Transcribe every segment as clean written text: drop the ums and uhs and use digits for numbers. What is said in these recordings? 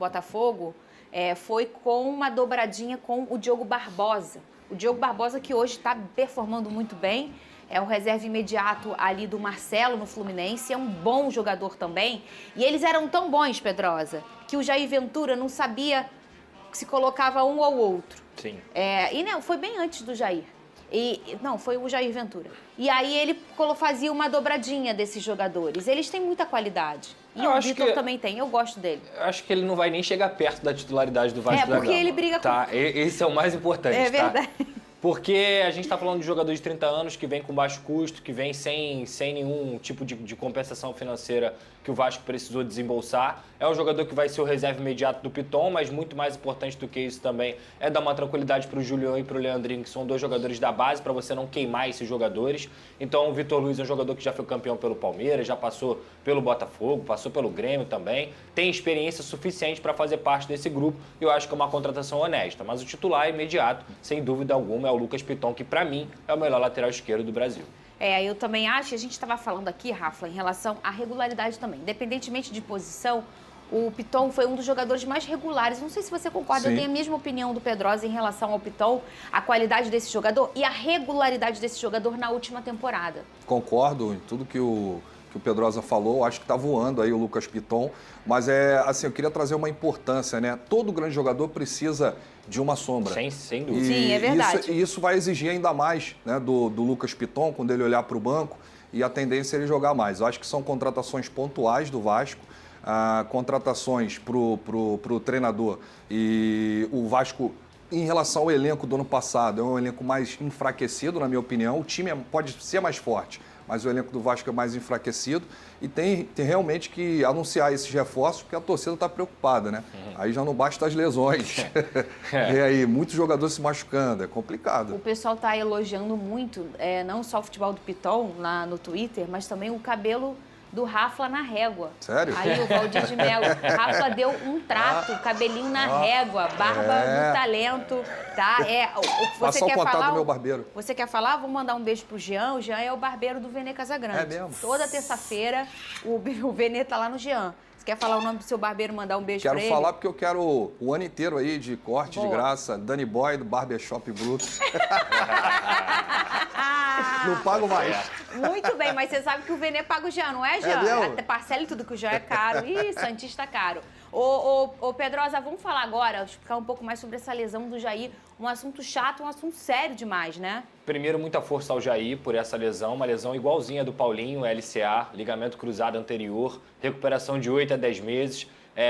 Botafogo foi com uma dobradinha com o Diogo Barbosa. O Diogo Barbosa que hoje está performando muito bem, é o reserva imediato ali do Marcelo no Fluminense, é um bom jogador também. E eles eram tão bons, Pedrosa, que o Jair Ventura não sabia se colocava um ou outro. Sim. E não, foi bem antes do Jair. Não, foi o Jair Ventura. E aí ele fazia uma dobradinha desses jogadores. Eles têm muita qualidade. E o Vitor também tem, eu gosto dele. Eu acho que ele não vai nem chegar perto da titularidade do Vasco da Gama. Porque ele briga com... Esse é o mais importante, É verdade. Porque a gente está falando de jogador de 30 anos que vem com baixo custo, que vem sem nenhum tipo de compensação financeira que o Vasco precisou desembolsar. É um jogador que vai ser o reserva imediato do Piton, mas muito mais importante do que isso também é dar uma tranquilidade para o Julião e para o Leandrinho, que são dois jogadores da base, para você não queimar esses jogadores. Então o Vitor Luiz é um jogador que já foi campeão pelo Palmeiras, já passou pelo Botafogo, passou pelo Grêmio também. Tem experiência suficiente para fazer parte desse grupo e eu acho que é uma contratação honesta. Mas o titular imediato, sem dúvida alguma, é o Lucas Piton, que para mim é o melhor lateral esquerdo do Brasil. Eu também acho, a gente estava falando aqui, Rafa, em relação à regularidade também. Independentemente de posição, o Piton foi um dos jogadores mais regulares. Não sei se você concorda, Sim. Eu tenho a mesma opinião do Pedrosa em relação ao Piton, a qualidade desse jogador e a regularidade desse jogador na última temporada. Concordo em tudo que o Pedrosa falou, acho que está voando aí o Lucas Piton, mas assim, eu queria trazer uma importância, né? Todo grande jogador precisa de uma sombra. Sem dúvida. Sim, é verdade. Isso vai exigir ainda mais, né, do Lucas Piton, quando ele olhar para o banco, e a tendência é ele jogar mais. Eu acho que são contratações pontuais do Vasco, contratações para o treinador. E o Vasco, em relação ao elenco do ano passado, é um elenco mais enfraquecido, na minha opinião. O time pode ser mais forte, mas o elenco do Vasco é mais enfraquecido e tem realmente que anunciar esses reforços, porque a torcida está preocupada, né? Aí já não basta as lesões. E aí, muitos jogadores se machucando, é complicado. O pessoal está elogiando muito, não só o futebol do Piton no Twitter, mas também o cabelo do Rafa na régua. Sério? Aí o Valdir de Mello. Rafa deu um trato, cabelinho na régua, barba do talento, tá? Passar o contato do meu barbeiro. Você quer falar? Vou mandar um beijo pro Jean. O Jean é o barbeiro do Vene Casagrande. É mesmo? Toda terça-feira o Vene tá lá no Jean. Você quer falar o nome do seu barbeiro, mandar um beijo pra ele? Quero falar porque eu quero o ano inteiro aí de corte Boa. de graça. Danny Boy, do Barbershop Bruto. Não pago mais. Muito bem, mas você sabe que o Vene paga o Jean, não é, Jean? Até parcela e tudo, que o Jean é caro. Ih, Santista caro. Ô, Pedrosa, vamos falar agora, explicar um pouco mais sobre essa lesão do Jair. Um assunto chato, um assunto sério demais, né? Primeiro, muita força ao Jair por essa lesão, uma lesão igualzinha do Paulinho, LCA, ligamento cruzado anterior, recuperação de 8 a 10 meses.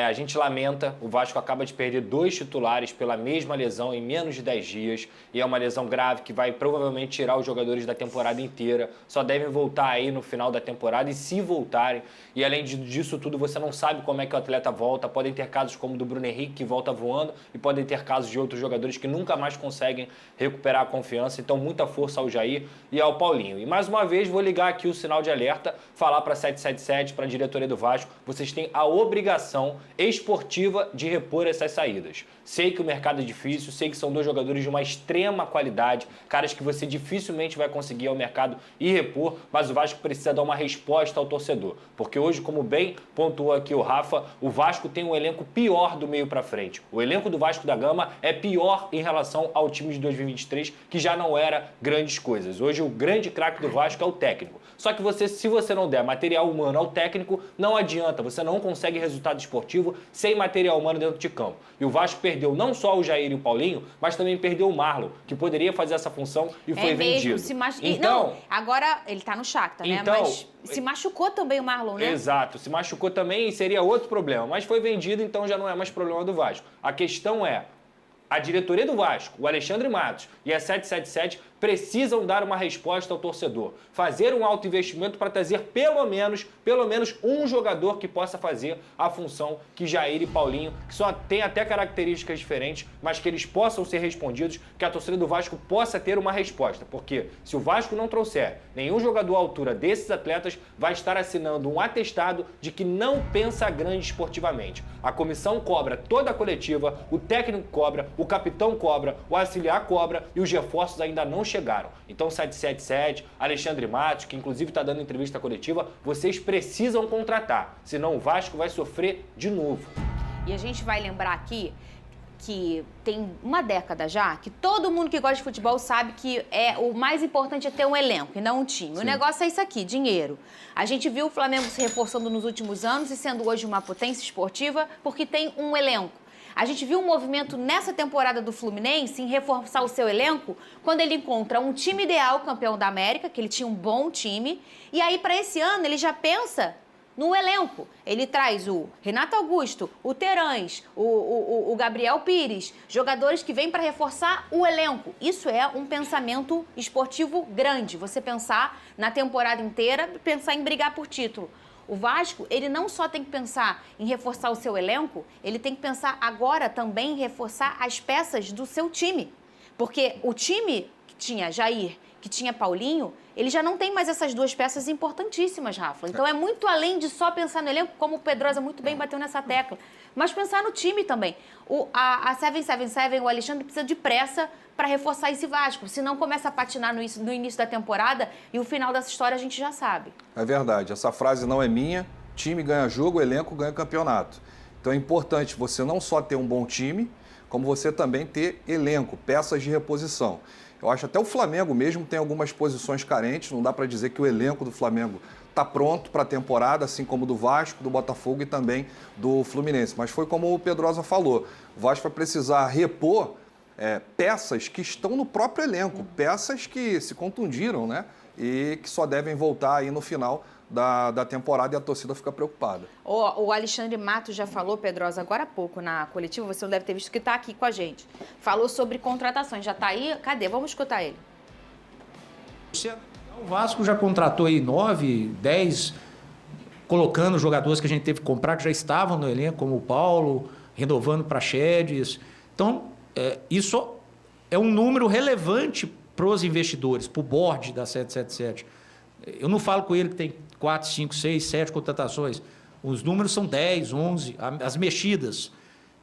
A gente lamenta, o Vasco acaba de perder 2 titulares pela mesma lesão em menos de 10 dias. E é uma lesão grave que vai provavelmente tirar os jogadores da temporada inteira. Só devem voltar aí no final da temporada e se voltarem. E além disso tudo, você não sabe como é que o atleta volta. Podem ter casos como o do Bruno Henrique, que volta voando. E podem ter casos de outros jogadores que nunca mais conseguem recuperar a confiança. Então, muita força ao Jair e ao Paulinho. E mais uma vez, vou ligar aqui o sinal de alerta, falar para 777, para a diretoria do Vasco. Vocês têm a obrigação esportiva de repor essas saídas. Sei que o mercado é difícil, sei que são 2 jogadores de uma extrema qualidade, caras que você dificilmente vai conseguir ao mercado e repor, mas o Vasco precisa dar uma resposta ao torcedor. Porque hoje, como bem pontuou aqui o Rafa, o Vasco tem um elenco pior do meio para frente. O elenco do Vasco da Gama é pior em relação ao time de 2023, que já não era grandes coisas. Hoje o grande craque do Vasco é o técnico. Só que se você não der material humano ao técnico, não adianta, você não consegue resultado esportivo sem material humano dentro de campo. E o Vasco perdeu não só o Jair e o Paulinho, mas também perdeu o Marlon, que poderia fazer essa função e foi vendido. Não, agora ele tá no Shakhtar, né? Então, mas se machucou também o Marlon, né? Exato, se machucou também e seria outro problema. Mas foi vendido, então já não é mais problema do Vasco. A questão é, a diretoria do Vasco, o Alexandre Matos e a 777 precisam dar uma resposta ao torcedor. Fazer um alto investimento para trazer pelo menos um jogador que possa fazer a função que Jair e Paulinho, que só tem até características diferentes, mas que eles possam ser respondidos, que a torcida do Vasco possa ter uma resposta. Porque se o Vasco não trouxer nenhum jogador à altura desses atletas, vai estar assinando um atestado de que não pensa grande esportivamente. A comissão cobra toda a coletiva, o técnico cobra, o capitão cobra, o auxiliar cobra e os reforços ainda não chegaram. Então 777, Alexandre Matos, que inclusive está dando entrevista coletiva, vocês precisam contratar, senão o Vasco vai sofrer de novo. E a gente vai lembrar aqui que tem uma década já, que todo mundo que gosta de futebol sabe que o mais importante é ter um elenco e não um time. Sim. O negócio é isso aqui, dinheiro. A gente viu o Flamengo se reforçando nos últimos anos e sendo hoje uma potência esportiva porque tem um elenco. A gente viu um movimento nessa temporada do Fluminense em reforçar o seu elenco quando ele encontra um time ideal, campeão da América, que ele tinha um bom time, e aí para esse ano ele já pensa no elenco. Ele traz o Renato Augusto, o Terãs, o Gabriel Pires, jogadores que vêm para reforçar o elenco. Isso é um pensamento esportivo grande, você pensar na temporada inteira, pensar em brigar por título. O Vasco, ele não só tem que pensar em reforçar o seu elenco, ele tem que pensar agora também em reforçar as peças do seu time. Porque o time que tinha Jair, que tinha Paulinho, ele já não tem mais essas duas peças importantíssimas, Rafa. Então é muito além de só pensar no elenco, como o Pedrosa muito bem bateu nessa tecla, mas pensar no time também. A 777, o Alexandre precisa de pressa para reforçar esse Vasco, senão começa a patinar no início da temporada e o final dessa história a gente já sabe. É verdade, essa frase não é minha, time ganha jogo, elenco ganha campeonato. Então é importante você não só ter um bom time, como você também ter elenco, peças de reposição. Eu acho até o Flamengo mesmo tem algumas posições carentes, não dá para dizer que o elenco do Flamengo está pronto para a temporada, assim como do Vasco, do Botafogo e também do Fluminense. Mas foi como o Pedrosa falou, o Vasco vai precisar repor peças que estão no próprio elenco, peças que se contundiram, né? E que só devem voltar aí no final da temporada e a torcida fica preocupada. O Alexandre Matos já falou, Pedrosa, agora há pouco na coletiva, você não deve ter visto que está aqui com a gente. Falou sobre contratações, já está aí? Cadê? Vamos escutar ele. O Vasco já contratou aí 9, 10, colocando jogadores que a gente teve que comprar, que já estavam no elenco, como o Paulo, renovando para Chedes. Então, isso é um número relevante para os investidores, para o board da 777. Eu não falo com ele que tem 4, 5, 6, 7 contratações. Os números são 10, 11, as mexidas.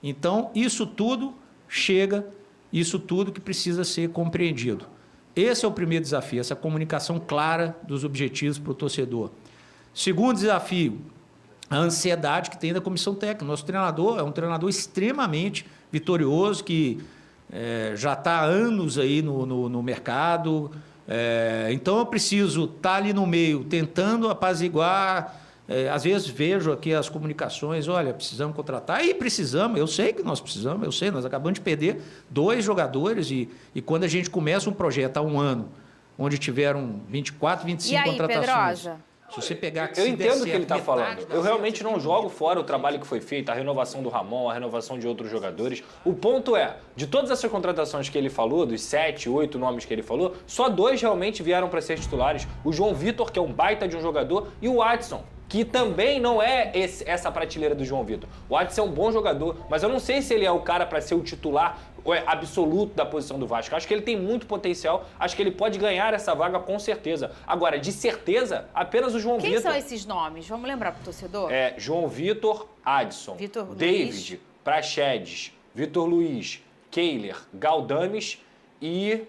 Então, isso tudo chega, isso tudo que precisa ser compreendido. Esse é o primeiro desafio, essa comunicação clara dos objetivos para o torcedor. Segundo desafio, a ansiedade que tem da comissão técnica. Nosso treinador é um treinador extremamente vitorioso, que já está há anos aí no mercado. Então eu preciso estar ali no meio, tentando apaziguar. Às vezes vejo aqui as comunicações, olha, precisamos contratar, e precisamos, eu sei que nós precisamos, eu sei, nós acabamos de perder 2 jogadores, e quando a gente começa um projeto há um ano, onde tiveram 24, 25 e aí, contratações... Pedrosa? Se você pegar eu entendo o que ele está falando. Eu realmente não jogo fora o trabalho que foi feito, a renovação do Ramon, a renovação de outros jogadores. O ponto é, de todas essas contratações que ele falou, dos 7, 8 nomes que ele falou, só 2 realmente vieram para ser titulares. O João Vitor, que é um baita de um jogador, e o Adson, que também não é essa prateleira do João Vitor. O Adson é um bom jogador, mas eu não sei se ele é o cara para ser o titular absoluto da posição do Vasco. Acho que ele tem muito potencial, acho que ele pode ganhar essa vaga com certeza. Agora, de certeza, apenas o João Vitor. Quem são esses nomes? Vamos lembrar pro torcedor? João Vitor, Adson, David, Praxedes, Vitor Luiz, Keiler, Galdames e...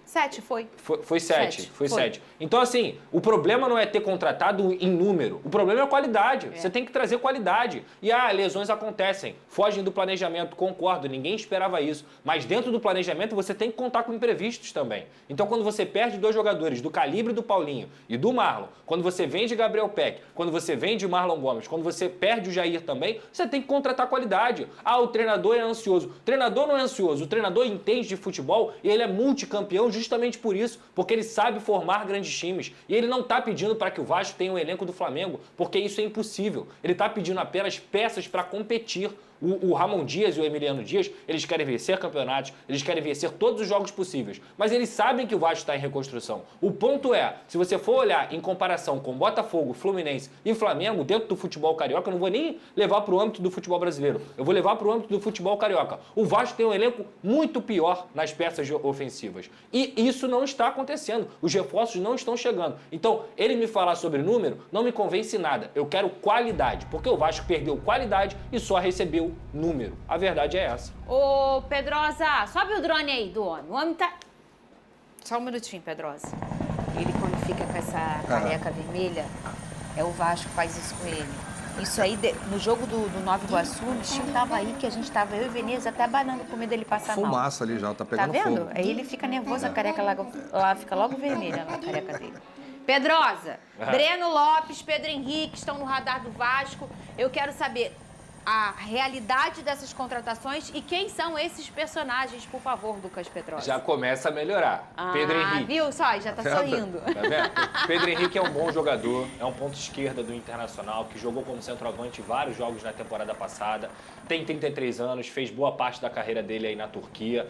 7 foi. Foi 7. Foi 7. Então, assim, o problema não é ter contratado em número. O problema é a qualidade. Você tem que trazer qualidade. E, lesões acontecem. Fogem do planejamento, concordo. Ninguém esperava isso. Mas dentro do planejamento, você tem que contar com imprevistos também. Então, quando você perde 2 jogadores do calibre do Paulinho e do Marlon, quando você vende Gabriel Peck, quando você vende Marlon Gomes, quando você perde o Jair também, você tem que contratar qualidade. O treinador é ansioso. O treinador não é ansioso. O treinador entende de futebol e ele é multicampeão justamente por isso, porque ele sabe formar grandes times. E ele não está pedindo para que o Vasco tenha o elenco do Flamengo, porque isso é impossível. Ele está pedindo apenas peças para competir. O Ramon Dias e o Emiliano Dias, eles querem vencer campeonatos, eles querem vencer todos os jogos possíveis, mas eles sabem que o Vasco está em reconstrução. O ponto é, se você for olhar em comparação com Botafogo, Fluminense e Flamengo, dentro do futebol carioca, eu não vou nem levar para o âmbito do futebol brasileiro, eu vou levar para o âmbito do futebol carioca. O Vasco tem um elenco muito pior nas peças ofensivas. E isso não está acontecendo. Os reforços não estão chegando. Então, ele me falar sobre número não me convence nada. Eu quero qualidade, porque o Vasco perdeu qualidade e só recebeu número. A verdade é essa. Ô, Pedrosa, sobe o drone aí do homem. O homem tá... Só um minutinho, Pedrosa. Ele, quando fica com essa careca vermelha, o Vasco faz isso com ele. Isso aí, no jogo do Nova Iguaçu, o bichinho tava aí, que a gente tava, eu e Veneza, até abanando com medo dele passar mal. Fumaça ali já, tá Tá pegando vendo? fogo. Aí ele fica nervoso, a careca lá fica logo vermelha, a careca dele. Pedrosa, Breno Lopes, Pedro Henrique estão no radar do Vasco. Eu quero saber a realidade dessas contratações e quem são esses personagens, por favor, Lucas Pedrosa. Já começa a melhorar. Pedro Henrique. Viu só? Já tá sorrindo. Tá vendo? Pedro Henrique é um bom jogador, é um ponto esquerda do Internacional, que jogou como centroavante vários jogos na temporada passada, tem 33 anos, fez boa parte da carreira dele aí na Turquia.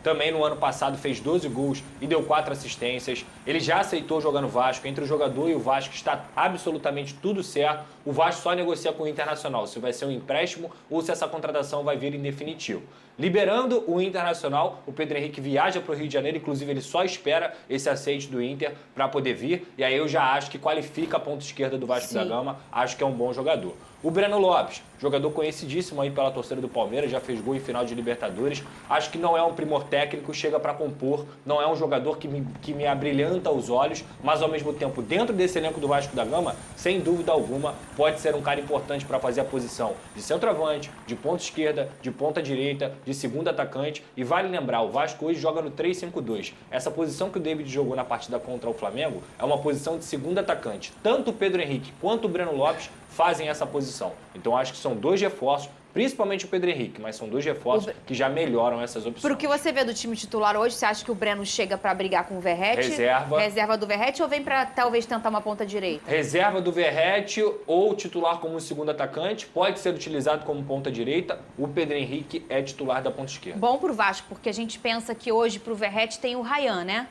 Também no ano passado fez 12 gols e deu 4 assistências. Ele já aceitou jogar no Vasco. Entre o jogador e o Vasco está absolutamente tudo certo. O Vasco só negocia com o Internacional se vai ser um empréstimo ou se essa contratação vai vir em definitivo. Liberando o Internacional, o Pedro Henrique viaja para o Rio de Janeiro, inclusive ele só espera esse aceite do Inter para poder vir, e aí eu já acho que qualifica a ponta esquerda do Vasco da Gama, acho que é um bom jogador. O Breno Lopes, jogador conhecidíssimo aí pela torcida do Palmeiras, já fez gol em final de Libertadores, acho que não é um primor técnico, chega para compor, não é um jogador que me abrilhanta os olhos, mas ao mesmo tempo, dentro desse elenco do Vasco da Gama, sem dúvida alguma, pode ser um cara importante para fazer a posição de centroavante, de ponta esquerda, de ponta direita, de segundo atacante, e vale lembrar, o Vasco hoje joga no 3-5-2. Essa posição que o David jogou na partida contra o Flamengo é uma posição de segundo atacante. Tanto o Pedro Henrique quanto o Breno Lopes fazem essa posição. Então acho que são 2 reforços, principalmente o Pedro Henrique, mas são 2 reforços que já melhoram essas opções. Pro que você vê do time titular hoje, você acha que o Breno chega para brigar com o Verratti? Reserva do Verratti, ou vem para talvez tentar uma ponta direita? Reserva do Verratti ou titular como segundo atacante, pode ser utilizado como ponta direita. O Pedro Henrique é titular da ponta esquerda. Bom pro Vasco, porque a gente pensa que hoje pro Verratti tem o Ryan, né?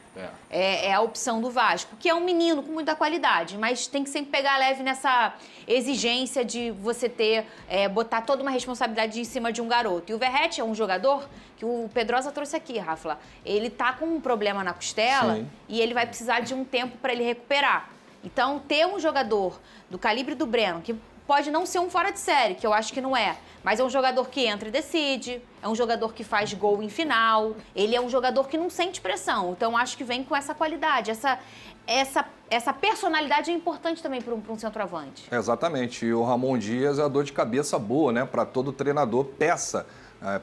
É a opção do Vasco, que é um menino com muita qualidade, mas tem que sempre pegar leve nessa exigência de você botar toda uma responsabilidade em cima de um garoto. E o Verratti é um jogador que o Pedrosa trouxe aqui, Rafa. Ele tá com um problema na costela e ele vai precisar de um tempo para ele recuperar. Então, ter um jogador do calibre do Breno, que pode não ser um fora de série, que eu acho que não é, mas é um jogador que entra e decide, é um jogador que faz gol em final, ele é um jogador que não sente pressão. Então, acho que vem com essa qualidade, essa personalidade é importante também para um centroavante. Exatamente. E o Ramon Dias é a dor de cabeça boa, né, para todo treinador, peça,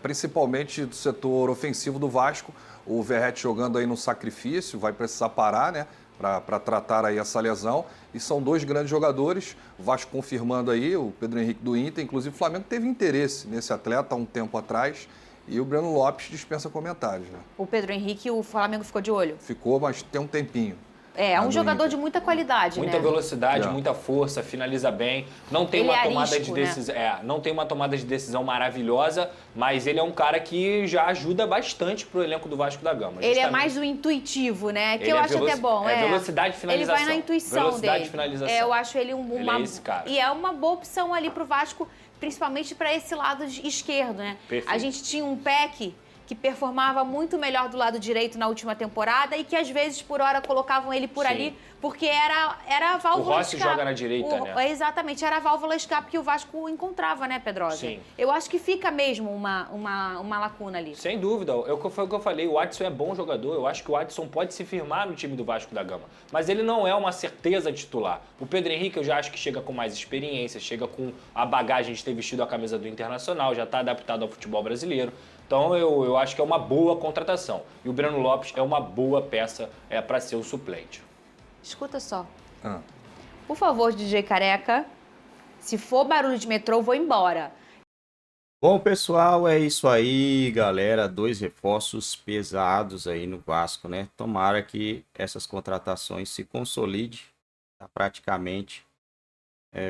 principalmente do setor ofensivo do Vasco. O Verratti jogando aí no sacrifício, vai precisar parar, né, para tratar aí essa lesão. E são 2 grandes jogadores, o Vasco confirmando aí, o Pedro Henrique do Inter, inclusive o Flamengo teve interesse nesse atleta há um tempo atrás. E o Breno Lopes dispensa comentários, né? O Pedro Henrique, o Flamengo ficou de olho? Ficou, mas tem um tempinho. É um jogador de muita qualidade, muita velocidade, muita força, finaliza bem. Não tem uma tomada de decisão, não tem uma tomada de decisão maravilhosa, mas ele é um cara que já ajuda bastante pro elenco do Vasco da Gama. Ele é mais o intuitivo, né? Que eu acho até bom. Velocidade de finalização. Ele vai na intuição velocidade dele. De finalização. Eu acho ele ele é esse cara. E é uma boa opção ali pro Vasco, principalmente para esse lado esquerdo, né? Perfeito. A gente tinha um Peck que performava muito melhor do lado direito na última temporada e que às vezes por hora colocavam ele por ali porque era a válvula escape. O Rossi joga na direita, né? Exatamente, era a válvula escape que o Vasco encontrava, né, Pedrosa? Sim. Eu acho que fica mesmo uma lacuna ali. Sem dúvida. Foi o que eu falei, o Adson é bom jogador, eu acho que o Adson pode se firmar no time do Vasco da Gama, mas ele não é uma certeza titular. O Pedro Henrique eu já acho que chega com mais experiência, chega com a bagagem de ter vestido a camisa do Internacional, já está adaptado ao futebol brasileiro. Então eu acho que é uma boa contratação. E o Breno Lopes é uma boa peça para ser o suplente. Escuta só. Por favor, DJ Careca, se for barulho de metrô, eu vou embora. Bom, pessoal, é isso aí, galera. 2 reforços pesados aí no Vasco, né? Tomara que essas contratações se consolidem. Tá praticamente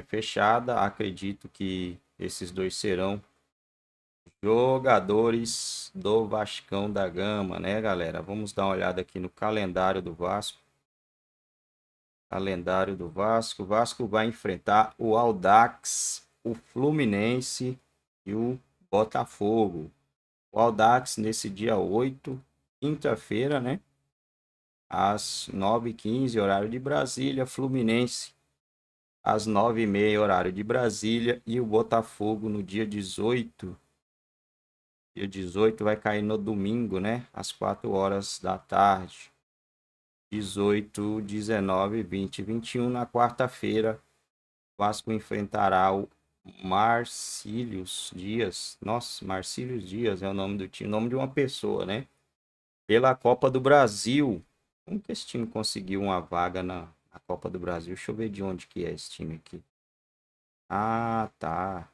fechada. Acredito que esses 2 serão jogadores do Vascão da Gama, né, galera? Vamos dar uma olhada aqui no calendário do Vasco. Calendário do Vasco. O Vasco vai enfrentar o Audax, o Fluminense e o Botafogo. O Audax nesse dia 8, quinta-feira, né? Às 9h15, horário de Brasília. Fluminense às 9h30, horário de Brasília. E o Botafogo no dia 18. Dia 18 vai cair no domingo, né? Às 4 horas da tarde. 18, 19, 20 e 21 na quarta-feira. Vasco enfrentará o Marcílios Dias. Nossa, Marcílios Dias é o nome do time, nome de uma pessoa, né? Pela Copa do Brasil. Como que esse time conseguiu uma vaga na Copa do Brasil? Deixa eu ver de onde que é esse time aqui. Ah, tá.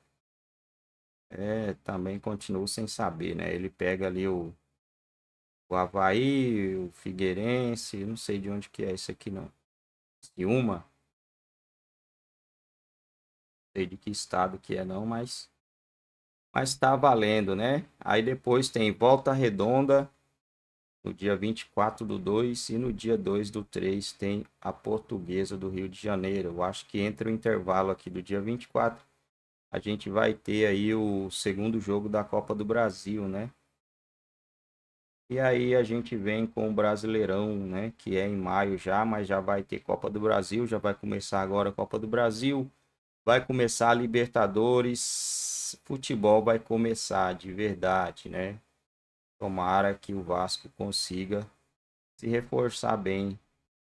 Também continuo sem saber, né? Ele pega ali o Avaí, o Figueirense, não sei de onde que é isso aqui, não. Ciúma, não sei de que estado que é, não, mas tá valendo, né? Aí depois tem Volta Redonda, no dia 24/2 e no dia 2/3 tem a Portuguesa do Rio de Janeiro. Eu acho que entre o intervalo aqui do dia 24, a gente vai ter aí o segundo jogo da Copa do Brasil, né? E aí a gente vem com o Brasileirão, né? Que é em maio já, mas já vai ter Copa do Brasil, já vai começar agora a Copa do Brasil, vai começar a Libertadores, futebol vai começar de verdade, né? Tomara que o Vasco consiga se reforçar bem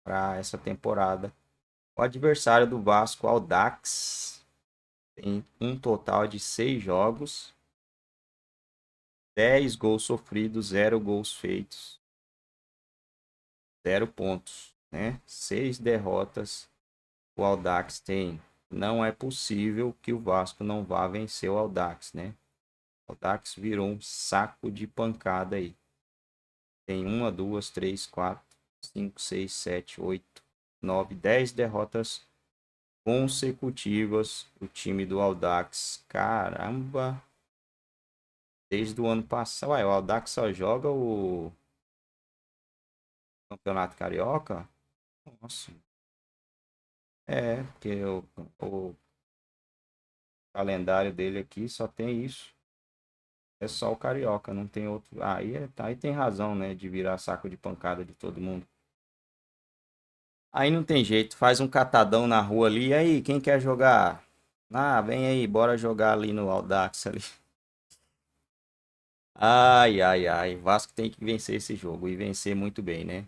para essa temporada. O adversário do Vasco, Audax, tem um total de 6 jogos, 10 gols sofridos, 0 gols feitos, 0 pontos, né? 6 derrotas o Audax tem. Não é possível que o Vasco não vá vencer o Audax, né? O Audax virou um saco de pancada aí. Tem 1, 2, 3, 4, 5, 6, 7, 8, 9, 10 derrotas consecutivas. O time do Audax, caramba. Desde o ano passado, o Audax só joga o Campeonato Carioca? Nossa. Porque o calendário dele aqui só tem isso. É só o Carioca, não tem outro. Aí tem razão, né? De virar saco de pancada de todo mundo. Aí não tem jeito, faz um catadão na rua ali. E aí, quem quer jogar? Ah, vem aí, bora jogar ali no Audax ali. Ai, ai, ai. Vasco tem que vencer esse jogo e vencer muito bem, né?